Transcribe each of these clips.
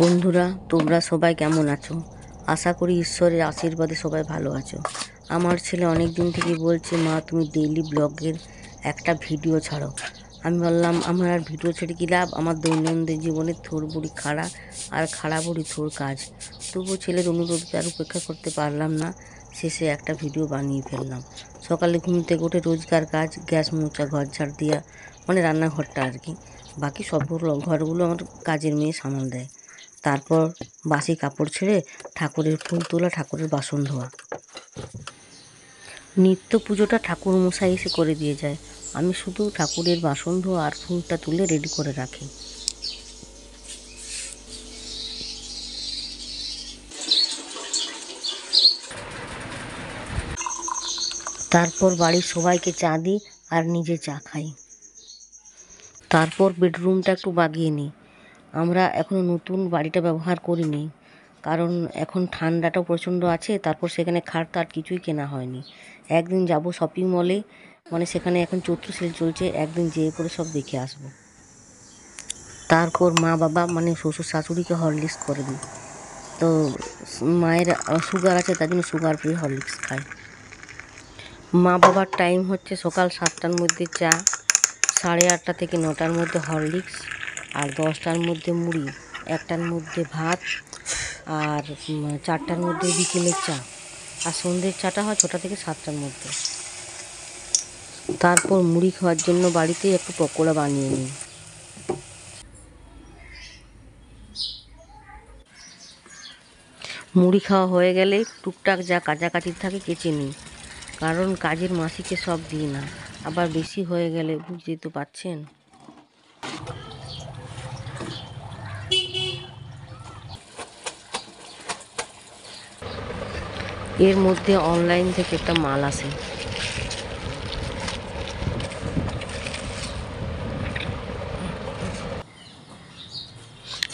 বন্ধুরা, তোমরা সবাই কেমন আছো? আশা করি ঈশ্বরের আশীর্বাদে সবাই ভালো আছো। আমার ছেলে অনেক দিন থেকে বলছে, মা তুমি ডেইলি ব্লগের একটা ভিডিও ছাড়ো। আমি বললাম আমার আর ভিডিও ছেড়ে কি লাভ, আমার দৈনন্দিন জীবনে থোর বড়ি খাড়া আর খাড়া বড়ি থোর কাজ। তবুও ছেলের অনুরোধকে আর উপেক্ষা করতে পারলাম না, শেষে একটা ভিডিও বানিয়ে ফেললাম। সকালে ঘুম থেকে উঠে রোজকার কাজ, গ্যাস মোছা, ঘর ঝাড় দেওয়া, মানে রান্নাঘরটা আর কি। বাকি সবগুলো ঘরগুলো আমার কাজের মেয়ে সামাল দেয়। তারপর বাসি কাপড় ছেড়ে ঠাকুরের ফুল তোলা, ঠাকুরের বাসন ধোয়া। নিত্য পুজোটা ঠাকুর মশাই এসে করে দিয়ে যায়, আমি শুধু ঠাকুরের বাসন ধোয়া আর ফুলটা তুলে রেডি করে রাখি। তারপর বাড়ির সবাইকে চা দিই আর নিজে চা খাই। তারপর বেডরুমটা একটু বাগিয়ে নিই। আমরা এখনও নতুন বাড়িটা ব্যবহার করিনি, কারণ এখন ঠান্ডাটাও প্রচণ্ড আছে। তারপর সেখানে খাট আর কিছুই কেনা হয়নি। একদিন যাব শপিং মলে, মানে সেখানে এখন চৈত্র সেল চলছে, একদিন যেয়ে করে সব দেখে আসবো। তারপর মা বাবা মানে শ্বশুর শাশুড়িকে হরলিক্স করে দিই। তো মায়ের সুগার আছে, তার জন্য সুগার ফ্রি হরলিক্স খায়। মা বাবার টাইম হচ্ছে সকাল 7টার মধ্যে চা, 8:30 থেকে 9টার মধ্যে হরলিক্স, আর 10টার মধ্যে মুড়ি, 1টার মধ্যে ভাত, আর 4টার মধ্যে বিকেলের চা, আর সন্ধ্যের চাটা হয় 6টা থেকে 7টার মধ্যে। তারপর মুড়ি খাওয়ার জন্য বাড়িতে একটু পকোড়া বানিয়ে নিই। মুড়ি খাওয়া হয়ে গেলে টুকটাক যা কাচাকাচির থাকে কেচে নিই, কারণ কাজের মাসিকে সব দিই না, আবার বেশি হয়ে গেলে বুঝতেই তো পারছেন। এর মধ্যে অনলাইন থেকে একটা মাল আসে।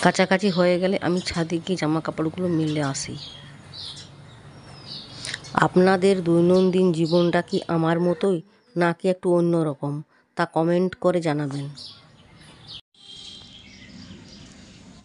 কাছাকাছি হয়ে গেলে আমি ছাদে গিয়ে জামা কাপড়গুলো মেলে আসি। আপনাদের দৈনন্দিন জীবনটা কি আমার মতোই, নাকি একটু অন্যরকম, তা কমেন্ট করে জানাবেন।